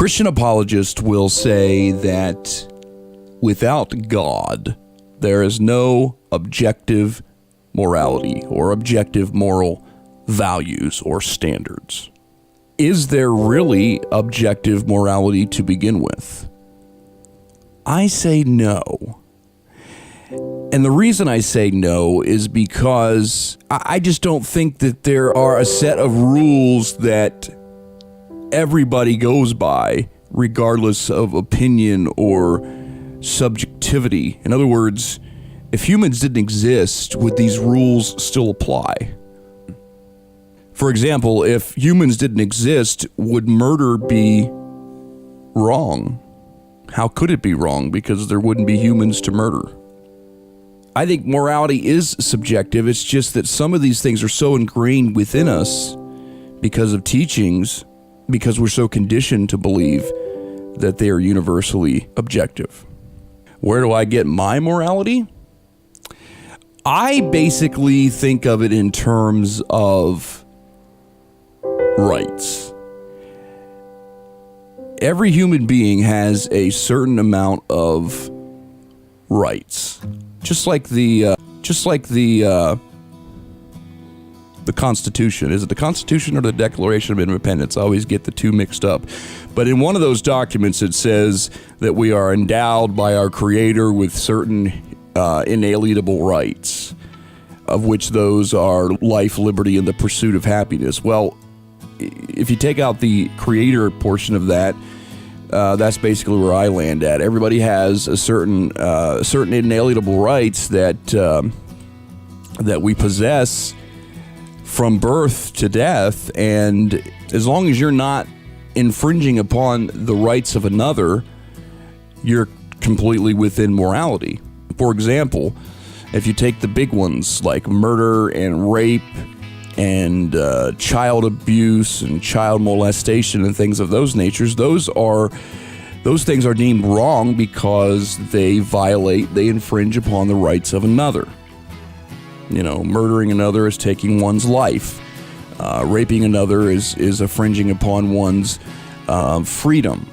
Christian apologists will say that without God, there is no objective morality or objective moral values or standards. Is there really objective morality to begin with? I say no. And the reason I say no is because I just don't think that there are a set of rules that everybody goes by, regardless of opinion or subjectivity. In other words, if humans didn't exist, would these rules still apply? For example, if humans didn't exist, would murder be wrong? How could it be wrong? Because there wouldn't be humans to murder. I think morality is subjective. It's just that some of these things are so ingrained within us because of teachings, because we're so conditioned to believe that they are universally objective. Where do I get my morality? I basically think of it in terms of rights. Every human being has a certain amount of rights, just like the Constitution. Is it the Constitution or the Declaration of Independence? I always get the two mixed up. But in one of those documents, it says that we are endowed by our Creator with certain inalienable rights, of which those are life, liberty, and the pursuit of happiness. Well, if you take out the Creator portion of that, that's basically where I land at. Everybody has a certain inalienable rights that we possess from birth to death, and as long as you're not infringing upon the rights of another, you're completely within morality. For example, if you take the big ones like murder and rape and child abuse and child molestation and things of those natures, those things are deemed wrong because they infringe upon the rights of another. You know, murdering another is taking one's life. Raping another is infringing upon one's freedom.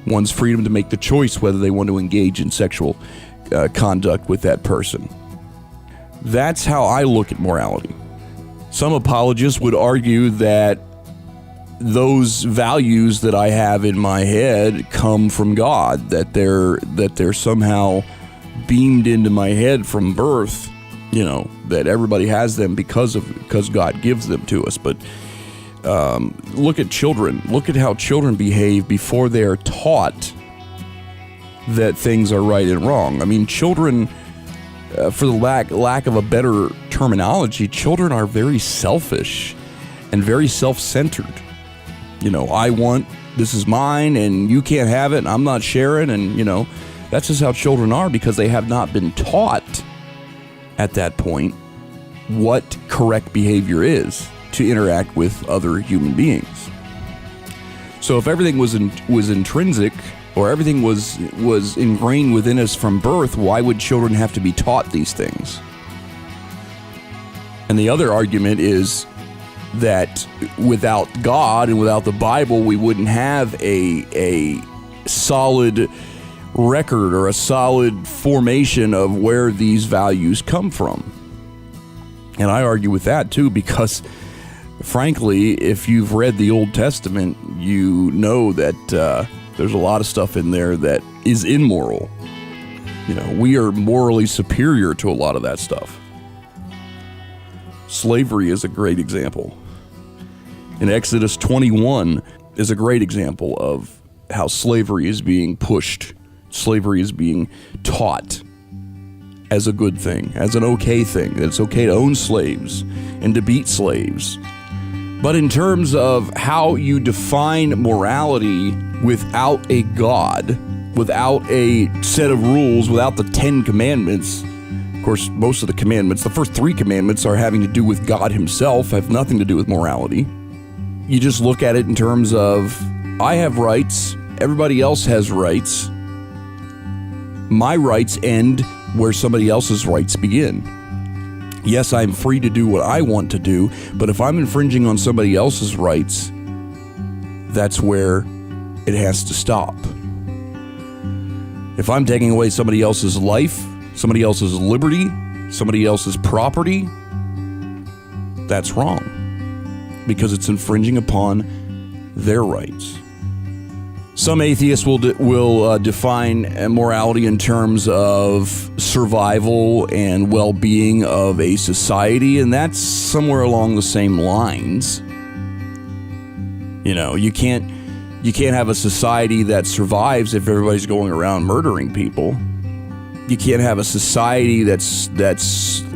One's freedom to make the choice whether they want to engage in sexual conduct with that person. That's how I look at morality. Some apologists would argue that those values that I have in my head come from God, that they're somehow beamed into my head from birth, you know, that everybody has them because God gives them to us. But look at children. Look at how children behave before they are taught that things are right and wrong. I mean, children, for the lack of a better terminology, children are very selfish and very self-centered. You know, this is mine and you can't have it and I'm not sharing, and, you know, that's just how children are because they have not been taught at that point what correct behavior is to interact with other human beings. So if everything was intrinsic, or everything was ingrained within us from birth, why would children have to be taught these things? And the other argument is that without God and without the Bible, we wouldn't have a solid record or a solid formation of where these values come from. And I argue with that too, because frankly, if you've read the Old Testament, you know that there's a lot of stuff in there that is immoral. You know, we are morally superior to a lot of that stuff. Slavery is a great example. In Exodus 21 is a great example of how slavery is being pushed. Slavery is being taught as a good thing, as an okay thing. That it's okay to own slaves and to beat slaves. But in terms of how you define morality without a God, without a set of rules, without the 10 commandments, of course, most of the commandments, the first 3 commandments are having to do with God himself, have nothing to do with morality. You just look at it in terms of, I have rights, everybody else has rights. My rights end where somebody else's rights begin. Yes, I'm free to do what I want to do, but if I'm infringing on somebody else's rights, that's where it has to stop. If I'm taking away somebody else's life, somebody else's liberty, somebody else's property, that's wrong because it's infringing upon their rights. Some atheists will define morality in terms of survival and well-being of a society, and that's somewhere along the same lines. You know, you can't have a society that survives if everybody's going around murdering people. You can't have a society that's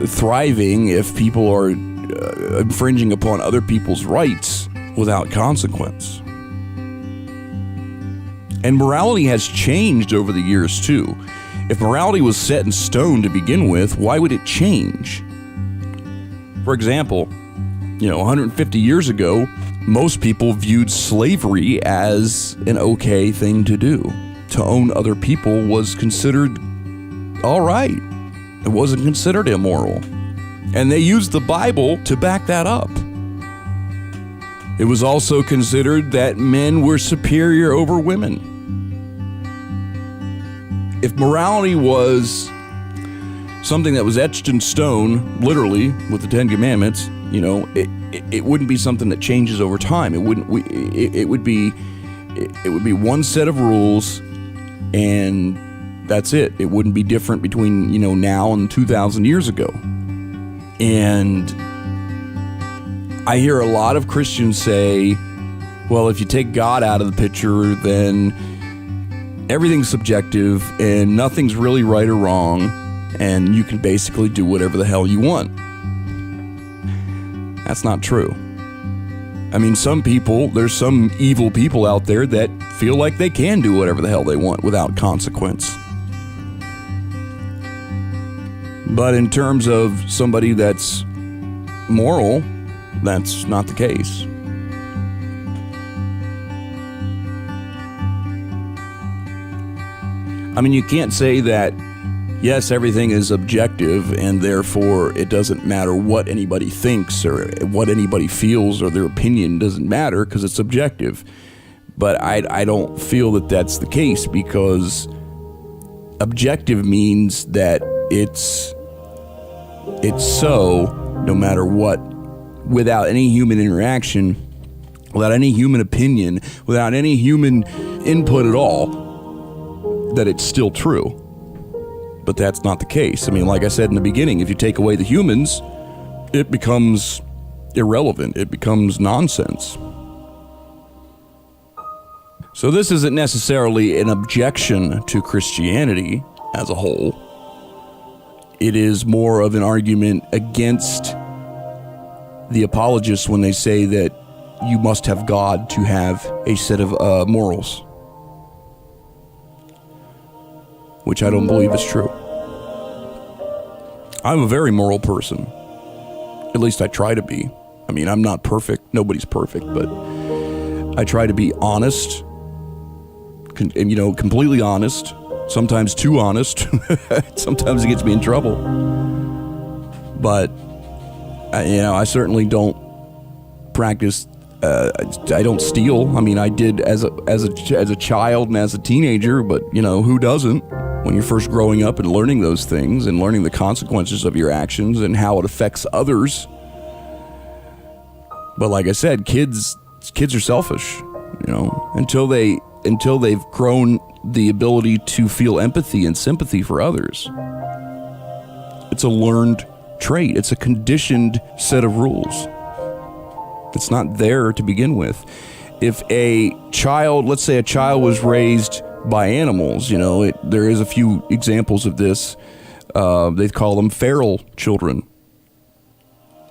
thriving if people are infringing upon other people's rights without consequence. And morality has changed over the years too. If morality was set in stone to begin with, why would it change? For example, 150 years ago, most people viewed slavery as an okay thing to do. To own other people was considered all right. It wasn't considered immoral. And they used the Bible to back that up. It was also considered that men were superior over women. If morality was something that was etched in stone, literally, with the Ten Commandments, it wouldn't be something that changes over time. It would be one set of rules, and that's it. It wouldn't be different between now and 2,000 years ago. And I hear a lot of Christians say, well, if you take God out of the picture, then everything's subjective and nothing's really right or wrong, and you can basically do whatever the hell you want. That's not true. I mean, there's some evil people out there that feel like they can do whatever the hell they want without consequence. But in terms of somebody that's moral, that's not the case. I mean, you can't say that, yes, everything is objective and therefore it doesn't matter what anybody thinks or what anybody feels or their opinion doesn't matter because it's subjective. But I don't feel that that's the case, because objective means that it's so, no matter what, without any human interaction, without any human opinion, without any human input at all, that it's still true. But that's not the case. I mean, like I said in the beginning, if you take away the humans, it becomes irrelevant. It becomes nonsense. So this isn't necessarily an objection to Christianity as a whole. It is more of an argument against the apologists when they say that you must have God to have a set of morals, which I don't believe is true. I'm a very moral person. At least I try to be. I mean, I'm not perfect. Nobody's perfect, but I try to be honest, completely honest, sometimes too honest. Sometimes it gets me in trouble. But, I certainly don't practice, I don't steal. I mean, I did as a child and as a teenager, but, who doesn't? When you're first growing up and learning those things and learning the consequences of your actions and how it affects others. But like I said, kids are selfish, until they've grown the ability to feel empathy and sympathy for others. It's a learned trait. It's a conditioned set of rules. It's not there to begin with. If let's say a child was raised by animals, there is a few examples of this. They call them feral children.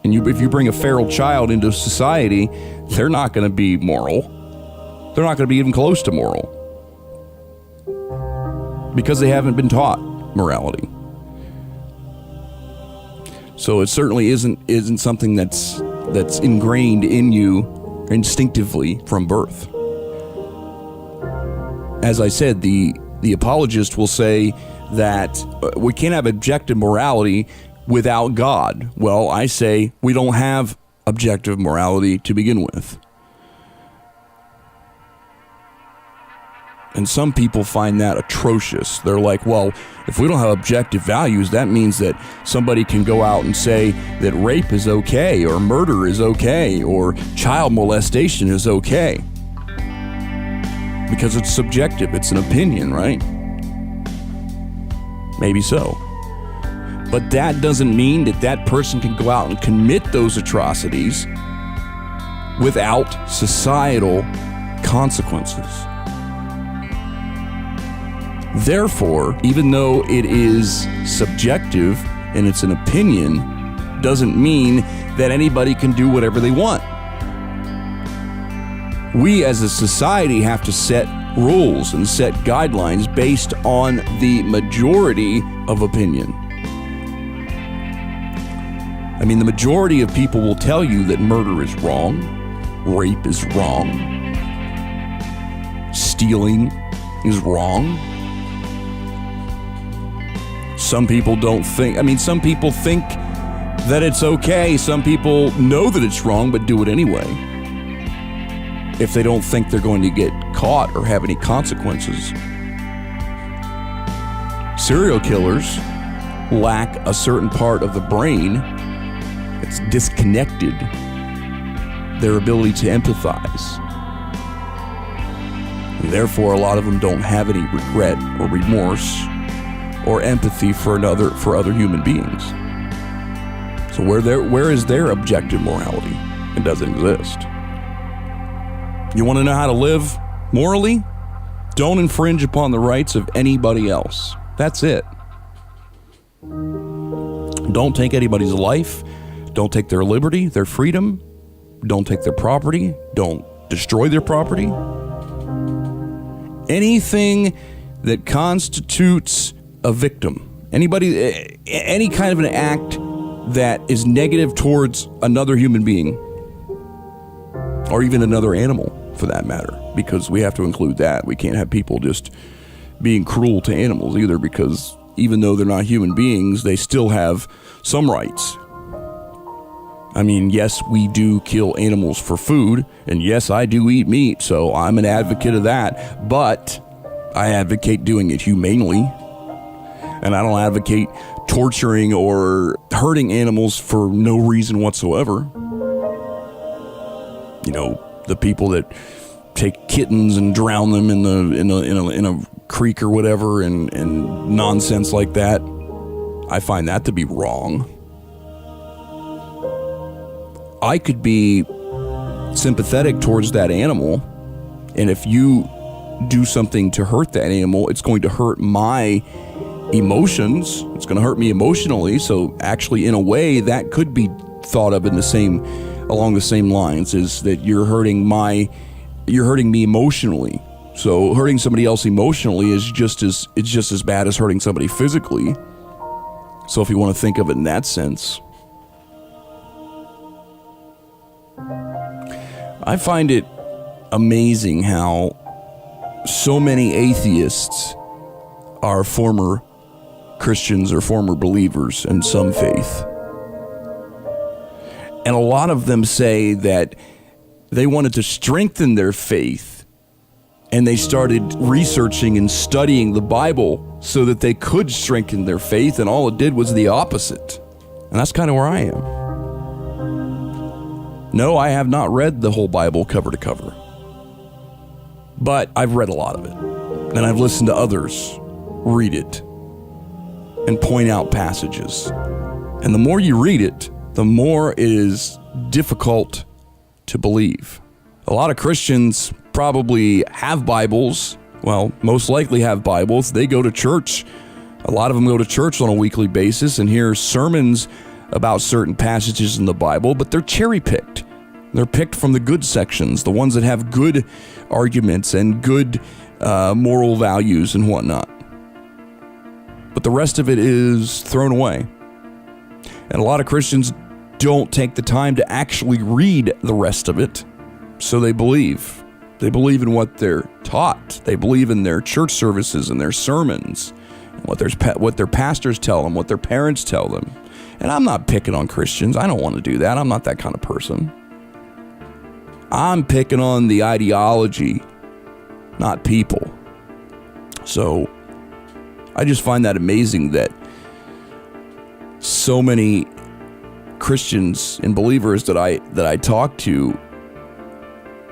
And if you bring a feral child into society, they're not going to be moral. They're not going to be even close to moral, because they haven't been taught morality. So it certainly isn't something that's ingrained in you instinctively from birth. As I said, the apologist will say that we can't have objective morality without God. Well, I say we don't have objective morality to begin with. And some people find that atrocious. They're like, well, if we don't have objective values, that means that somebody can go out and say that rape is okay, or murder is okay, or child molestation is okay. Because it's subjective. It's an opinion, right? Maybe so. But that doesn't mean that that person can go out and commit those atrocities without societal consequences. Therefore, even though it is subjective and it's an opinion, doesn't mean that anybody can do whatever they want. We as a society have to set rules and set guidelines based on the majority of opinion. I mean, the majority of people will tell you that murder is wrong, rape is wrong, stealing is wrong. Some people don't think, some people think that it's okay. Some people know that it's wrong, but do it anyway, if they don't think they're going to get caught or have any consequences. Serial killers lack a certain part of the brain. It's disconnected, their ability to empathize. And therefore, a lot of them don't have any regret or remorse or empathy for other human beings. So where is their objective morality? It doesn't exist. You want to know how to live morally? Don't infringe upon the rights of anybody else. That's it. Don't take anybody's life. Don't take their liberty, their freedom. Don't take their property. Don't destroy their property. Anything that constitutes a victim, any kind of an act that is negative towards another human being, or even another animal for that matter, because we have to include that. We can't have people just being cruel to animals either, because even though they're not human beings, they still have some rights. I mean, yes, we do kill animals for food, and yes, I do eat meat, so I'm an advocate of that, but I advocate doing it humanely. And I don't advocate torturing or hurting animals for no reason whatsoever. You know, the people that take kittens and drown them in a creek or whatever, and nonsense like that, I find that to be wrong. I could be sympathetic towards that animal, and if you do something to hurt that animal, it's going to hurt my emotions. It's going to hurt me emotionally. So actually, in a way, that could be thought of along the same lines, is that you're hurting me emotionally. So hurting somebody else emotionally is just as bad as hurting somebody physically. So if you want to think of it in that sense, I find it amazing how so many atheists are former Christians or former believers in some faith. And a lot of them say that they wanted to strengthen their faith, and they started researching and studying the Bible so that they could strengthen their faith, and all it did was the opposite. And that's kind of where I am. No, I have not read the whole Bible cover to cover, but I've read a lot of it, and I've listened to others read it and point out passages. And the more you read it, the more it is difficult to believe. A lot of Christians probably have Bibles. Well, most likely have Bibles. They go to church. A lot of them go to church on a weekly basis and hear sermons about certain passages in the Bible, but they're cherry-picked. They're picked from the good sections, the ones that have good arguments and good moral values and whatnot. But the rest of it is thrown away. And a lot of Christians don't take the time to actually read the rest of it. So they believe. They believe in what they're taught. They believe in their church services and their sermons, and what their pastors tell them, what their parents tell them. And I'm not picking on Christians. I don't want to do that. I'm not that kind of person. I'm picking on the ideology, not people. So I just find that amazing that so many Christians and believers that I talk to,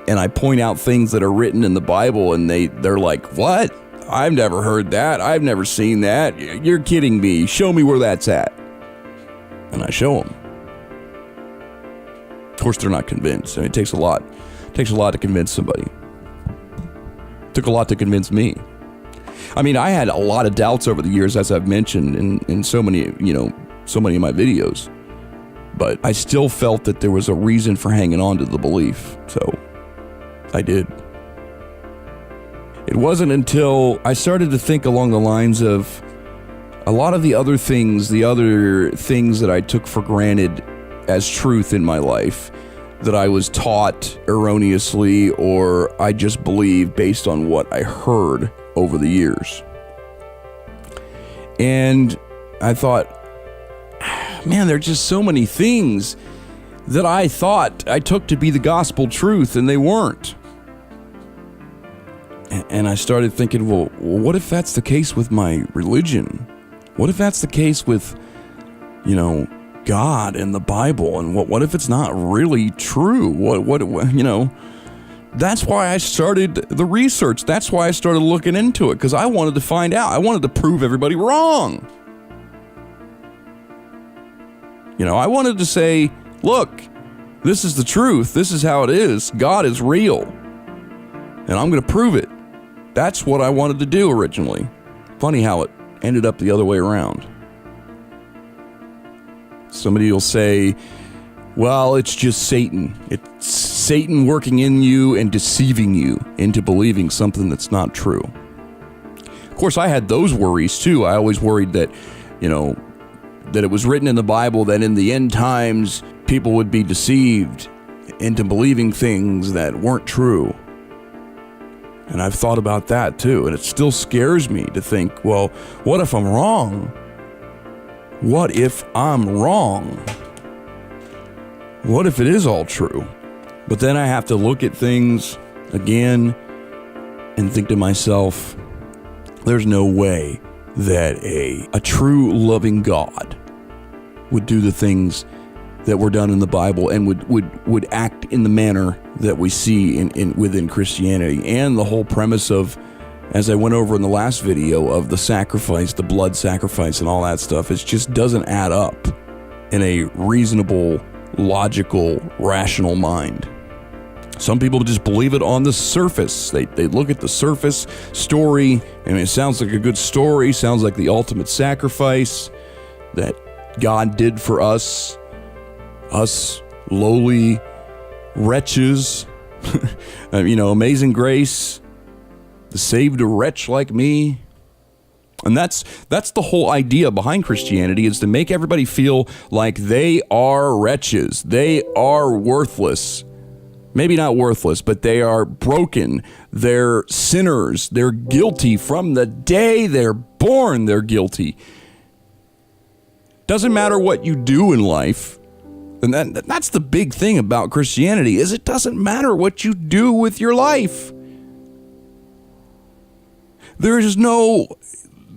and I point out things that are written in the Bible, and they're like, what? I've never heard that. I've never seen that. You're kidding me. Show me where that's at. And I show them. Of course, they're not convinced. I mean, it takes a lot. It takes a lot to convince somebody. It took a lot to convince me. I mean, I had a lot of doubts over the years, as I've mentioned in so many, so many of my videos. But I still felt that there was a reason for hanging on to the belief. So I did. It wasn't until I started to think along the lines of a lot of the other things that I took for granted as truth in my life, that I was taught erroneously, or I just believed based on what I heard over the years. And I thought, man, there are just so many things that I thought I took to be the gospel truth, and they weren't. And I started thinking, well, what if that's the case with my religion? What if that's the case with, God and the Bible? And what if it's not really true? What That's why I started the research. That's why I started looking into it, because I wanted to find out. I wanted to prove everybody wrong. I wanted to say, look, this is the truth. This is how it is. God is real. And I'm going to prove it. That's what I wanted to do originally. Funny how it ended up the other way around. Somebody will say, well, it's just Satan. It's Satan working in you and deceiving you into believing something that's not true. Of course, I had those worries too. I always worried that, that it was written in the Bible that in the end times, people would be deceived into believing things that weren't true. And I've thought about that too, and it still scares me to think, well, what if I'm wrong? What if I'm wrong? What if it is all true? But then I have to look at things again and think to myself, there's no way that a true loving God would do the things that were done in the Bible and would act in the manner that we see within Christianity. And the whole premise of, as I went over in the last video, of the sacrifice, the blood sacrifice and all that stuff, it just doesn't add up in a reasonable, logical, rational mind. Some people just believe it on the surface. They look at the surface story, and it sounds like a good story, sounds like the ultimate sacrifice that God did for us lowly wretches. Amazing grace, saved a wretch like me. And that's the whole idea behind Christianity, is to make everybody feel like they are wretches. They are worthless. Maybe not worthless, but they are broken. They're sinners. They're guilty from the day they're born. They're guilty. Doesn't matter what you do in life. And that's the big thing about Christianity, is it doesn't matter what you do with your life. There's no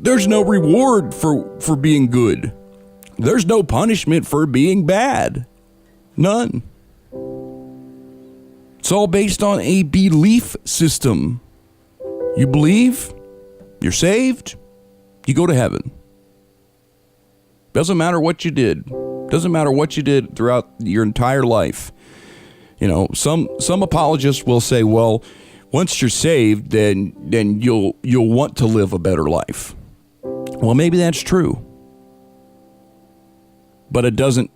reward for being good. There's no punishment for being bad. None. It's all based on a belief system. You believe, you're saved, you go to heaven. Doesn't matter what you did. Doesn't matter what you did throughout your entire life. Some apologists will say, well, once you're saved, then you'll want to live a better life. Well, maybe that's true. But it doesn't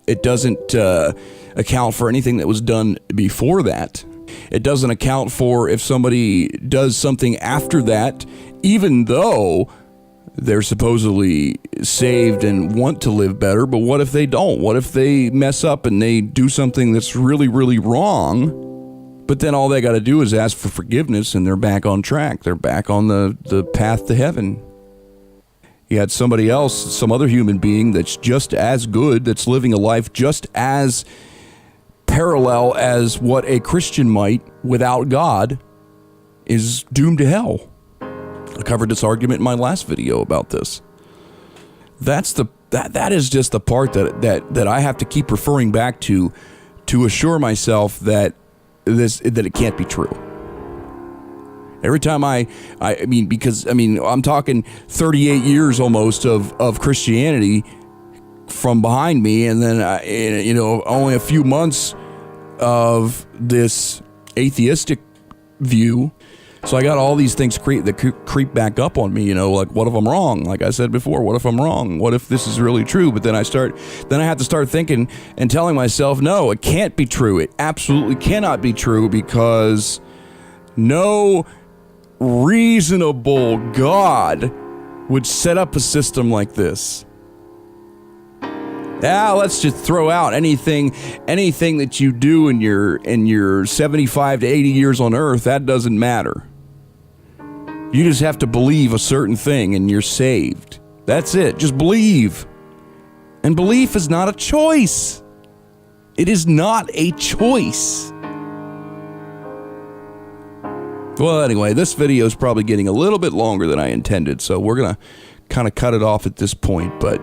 account for anything that was done before that. It doesn't account for if somebody does something after that, even though they're supposedly saved and want to live better. But what if they don't? What if they mess up and they do something that's really, really wrong? But then all they got to do is ask for forgiveness, and they're back on track. They're back on the path to heaven. You had somebody else, some other human being that's just as good, that's living a life just as parallel as what a Christian might, without God, is doomed to hell. I covered this argument in my last video about this. That is just the part that I have to keep referring back to assure myself that it can't be true. Every time I'm talking 38 years almost of Christianity from behind me, and then only a few months of this atheistic view. So I got all these things creep back up on me, like, what if I'm wrong? Like I said before, what if I'm wrong? What if this is really true? But then I have to start thinking and telling myself, no, it can't be true. It absolutely cannot be true, because no reasonable God would set up a system like this. Let's just throw out anything that you do in your 75 to 80 years on earth. That doesn't matter. You just have to believe a certain thing and you're saved. That's it. Just believe. And belief is not a choice. It is not a choice. Well, anyway, this video is probably getting a little bit longer than I intended, so we're going to kind of cut it off at this point. But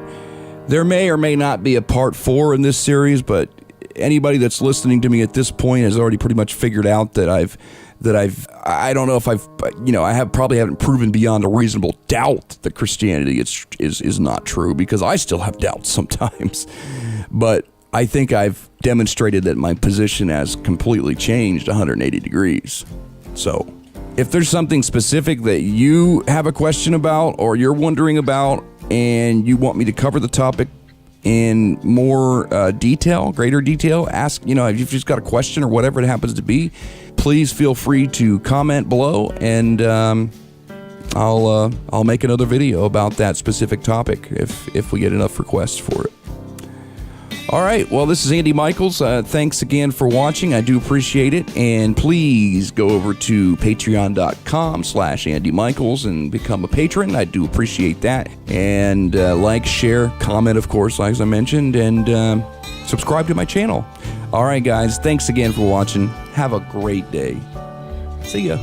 there may or may not be a part 4 in this series, but anybody that's listening to me at this point has already pretty much figured out that I don't know if I probably haven't proven beyond a reasonable doubt that Christianity is not true, because I still have doubts sometimes. But I think I've demonstrated that my position has completely changed 180 degrees. So if there's something specific that you have a question about or you're wondering about and you want me to cover the topic in more greater detail, ask, if you've just got a question or whatever it happens to be, please feel free to comment below, and I'll make another video about that specific topic if we get enough requests for it. All right, well, this is Andy Michaels. Thanks again for watching. I do appreciate it. And please go over to patreon.com/Andy Michaels and become a patron. I do appreciate that. And like, share, comment, of course, like I mentioned, and subscribe to my channel. All right, guys, thanks again for watching. Have a great day. See ya.